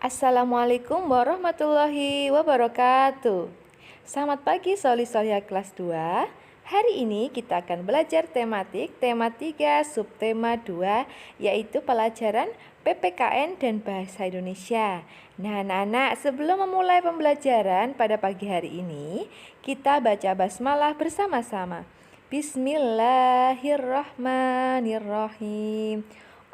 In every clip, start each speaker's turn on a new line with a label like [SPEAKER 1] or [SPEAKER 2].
[SPEAKER 1] Assalamualaikum warahmatullahi wabarakatuh. Selamat pagi Soli-Soliha kelas 2. Hari ini kita akan belajar tema 3 subtema 2, yaitu pelajaran PPKN dan Bahasa Indonesia. Nah anak-anak, sebelum memulai pembelajaran pada pagi hari ini, kita baca basmalah bersama-sama. Bismillahirrahmanirrahim.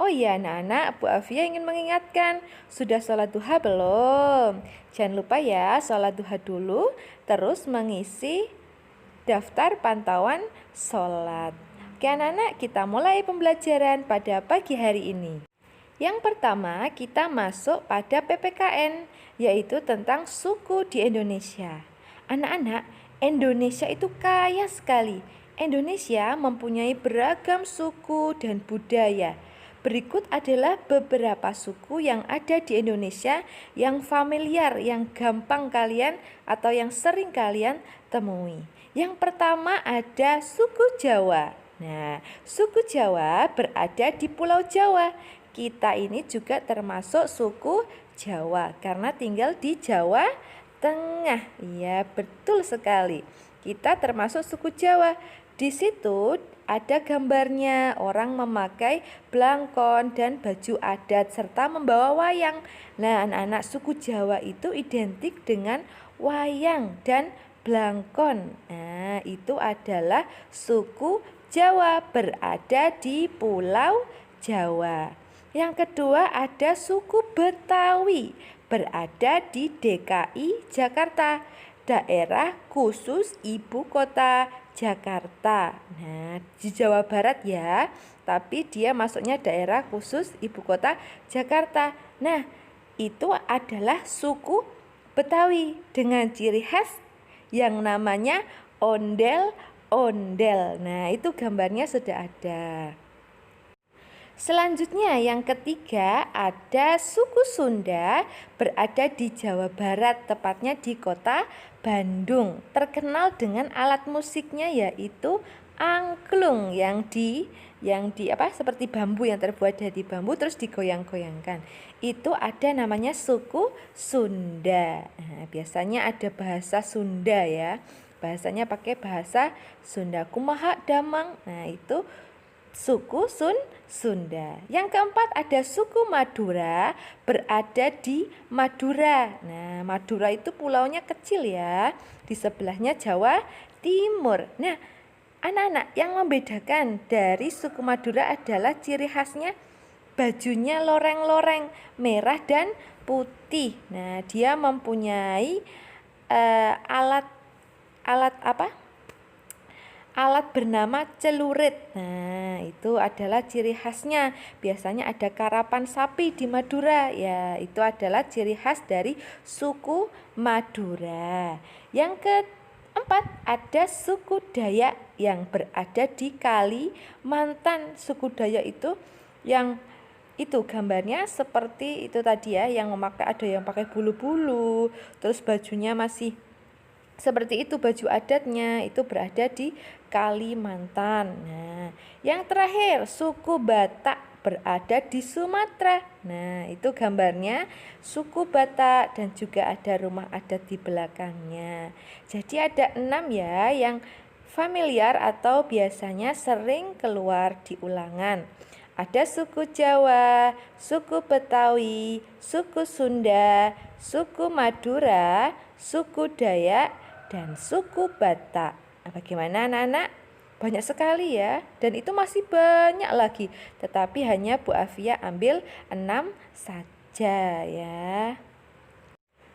[SPEAKER 1] Oh iya anak-anak, Bu Afia ingin mengingatkan, sudah sholat duha belum? Jangan lupa ya, sholat duha dulu, terus mengisi daftar pantauan sholat. Oke anak-anak, kita mulai pembelajaran pada pagi hari ini. Yang pertama, kita masuk pada PPKN, yaitu tentang suku di Indonesia. Anak-anak, Indonesia itu kaya sekali. Indonesia mempunyai beragam suku dan budaya. Berikut adalah beberapa suku yang ada di Indonesia yang familiar, yang gampang kalian atau yang sering kalian temui. Yang pertama ada suku Jawa. Nah, suku Jawa berada di Pulau Jawa. Kita ini juga termasuk suku Jawa karena tinggal di Jawa Tengah. Iya, betul sekali. Kita termasuk suku Jawa. Di situ ada gambarnya, orang memakai blangkon dan baju adat serta membawa wayang. Nah, anak-anak, suku Jawa itu identik dengan wayang dan blangkon. Nah, itu adalah suku Jawa berada di Pulau Jawa. Yang kedua ada suku Betawi berada di DKI Jakarta, daerah khusus ibu kota Jakarta. Nah, di Jawa Barat ya, tapi dia masuknya daerah khusus ibu kota Jakarta. Nah, itu adalah suku Betawi dengan ciri khas yang namanya ondel-ondel. Nah, itu gambarnya sudah ada. Selanjutnya yang ketiga ada suku Sunda berada di Jawa Barat, tepatnya di kota Bandung. Terkenal dengan alat musiknya yaitu angklung yang seperti bambu yang terbuat dari bambu terus digoyang-goyangkan. Itu ada namanya suku Sunda. Nah, biasanya ada bahasa Sunda ya. Bahasanya pakai bahasa Sunda. Kumaha damang. Nah, itu suku Sunda. Yang keempat ada suku Madura berada di Madura. Nah, Madura itu pulaunya kecil ya. Di sebelahnya Jawa Timur. Nah, anak-anak, yang membedakan dari suku Madura adalah ciri khasnya bajunya loreng-loreng, merah dan putih. Nah, dia mempunyai alat bernama celurit. Nah, itu adalah ciri khasnya. Biasanya ada karapan sapi di Madura. Ya, itu adalah ciri khas dari suku Madura. Yang keempat ada suku Dayak yang berada di Kalimantan. Suku Dayak itu yang itu gambarnya seperti itu tadi ya, yang ada yang pakai bulu-bulu, terus bajunya masih seperti itu, baju adatnya itu berada di Kalimantan. Nah, yang terakhir suku Batak berada di Sumatera. Nah, itu gambarnya suku Batak dan juga ada rumah adat di belakangnya. Jadi ada 6 ya yang familiar atau biasanya sering keluar di ulangan. Ada suku Jawa, suku Betawi, suku Sunda, suku Madura, suku Dayak, dan suku Batak. Nah, bagaimana anak-anak? Banyak sekali ya, dan itu masih banyak lagi. Tetapi hanya Bu Afia ambil 6 saja ya.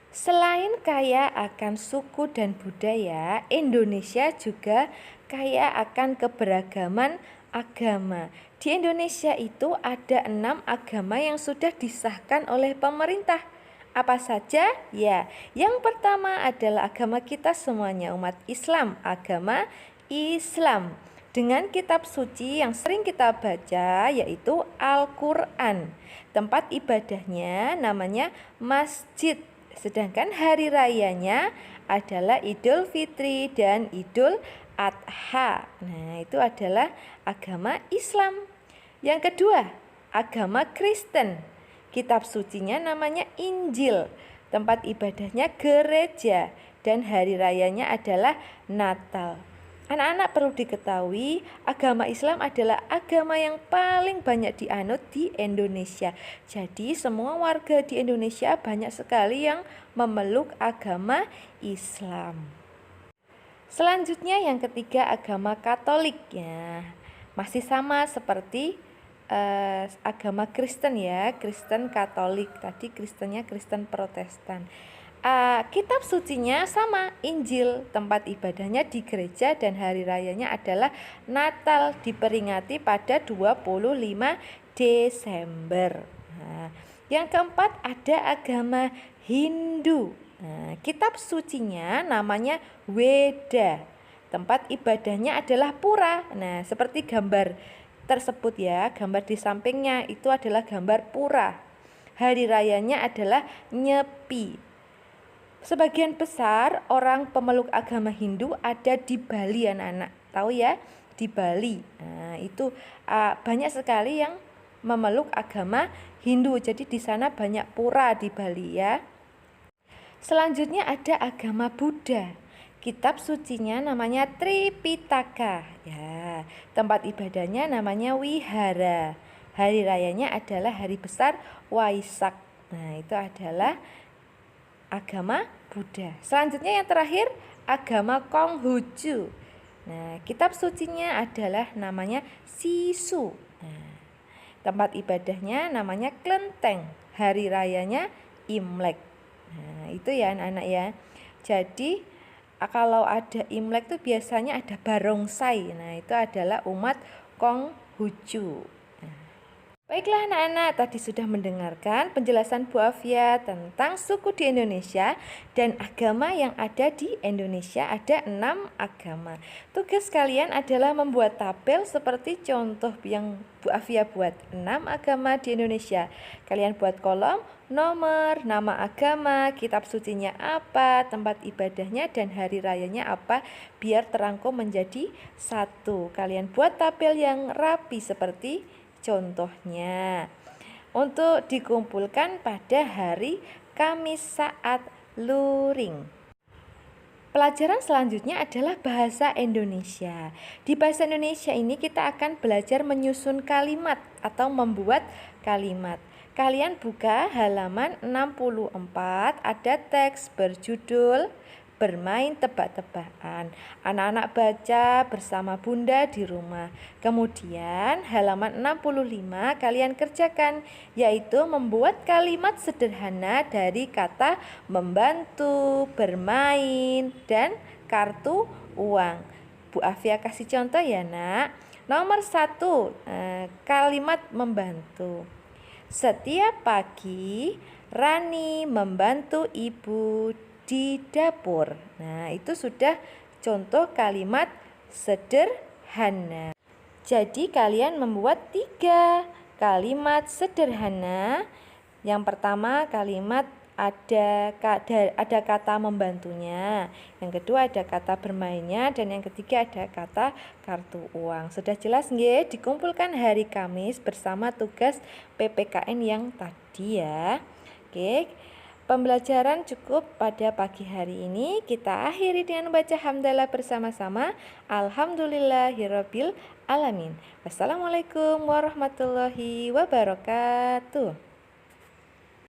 [SPEAKER 1] Selain kaya akan suku dan budaya, Indonesia juga kaya akan keberagaman agama. Di Indonesia itu ada 6 agama yang sudah disahkan oleh pemerintah. Apa saja? Ya, yang pertama adalah agama kita semuanya, umat Islam, agama Islam. Dengan kitab suci yang sering kita baca yaitu Al-Quran. Tempat ibadahnya namanya masjid. Sedangkan hari rayanya adalah Idul Fitri dan Idul Adha. Nah, itu adalah agama Islam. Yang kedua, agama Kristen. Kitab sucinya namanya Injil, tempat ibadahnya gereja, dan hari rayanya adalah Natal. Anak-anak perlu diketahui, agama Islam adalah agama yang paling banyak dianut di Indonesia. Jadi semua warga di Indonesia banyak sekali yang memeluk agama Islam. Selanjutnya yang ketiga, agama Katolik ya. Masih sama seperti agama Kristen ya, Kristen Katolik. Tadi Kristennya Kristen Protestan. Kitab sucinya sama, Injil, tempat ibadahnya di gereja, dan hari rayanya adalah Natal, diperingati pada 25 Desember. Nah, yang keempat ada agama Hindu. Nah, kitab sucinya namanya Weda, tempat ibadahnya adalah pura. Nah, seperti gambar tersebut ya, gambar di sampingnya itu adalah gambar pura. Hari rayanya adalah Nyepi. Sebagian besar orang pemeluk agama Hindu ada di Bali, anak-anak. Tahu ya, di Bali. Nah, itu banyak sekali yang memeluk agama Hindu. Jadi di sana banyak pura di Bali ya. Selanjutnya ada agama Buddha. Kitab sucinya namanya Tripitaka. Ya, tempat ibadahnya namanya Wihara. Hari rayanya adalah hari besar Waisak. Nah, itu adalah agama Buddha. Selanjutnya yang terakhir, agama Konghucu. Nah, kitab sucinya adalah namanya Sisu. Nah, tempat ibadahnya namanya Klenteng. Hari rayanya Imlek. Nah, itu ya anak-anak ya. Jadi kalau ada Imlek tuh biasanya ada barongsai. Nah, itu adalah umat Konghucu. Baiklah anak-anak, tadi sudah mendengarkan penjelasan Bu Afia tentang suku di Indonesia dan agama yang ada di Indonesia. Ada 6 agama. Tugas kalian adalah membuat tabel seperti contoh yang Bu Afia buat. 6 agama di Indonesia. Kalian buat kolom nomor, nama agama, kitab sucinya apa, tempat ibadahnya, dan hari rayanya apa, biar terangkum menjadi satu. Kalian buat tabel yang rapi seperti contohnya, untuk dikumpulkan pada hari Kamis saat luring. Pelajaran selanjutnya adalah bahasa Indonesia. Di bahasa Indonesia ini kita akan belajar menyusun kalimat atau membuat kalimat. Kalian buka halaman 64, ada teks berjudul Bermain Tebak-tebakan. Anak-anak baca bersama Bunda di rumah. Kemudian halaman 65 kalian kerjakan, yaitu membuat kalimat sederhana dari kata membantu, bermain, dan kartu uang. Bu Afia kasih contoh ya nak. Nomor 1, kalimat membantu. Setiap pagi Rani membantu ibu di dapur. Nah, itu sudah contoh kalimat sederhana. Jadi kalian membuat 3 kalimat sederhana. Yang pertama kalimat ada kata membantunya, yang kedua ada kata bermainnya, dan yang ketiga ada kata kartu uang. Sudah jelas nggih? Dikumpulkan hari Kamis bersama tugas PPKN yang tadi ya. Oke. Pembelajaran cukup pada pagi hari ini. Kita akhiri dengan membaca hamdalah bersama-sama. Alhamdulillahirabbil alamin. Wassalamualaikum warahmatullahi wabarakatuh.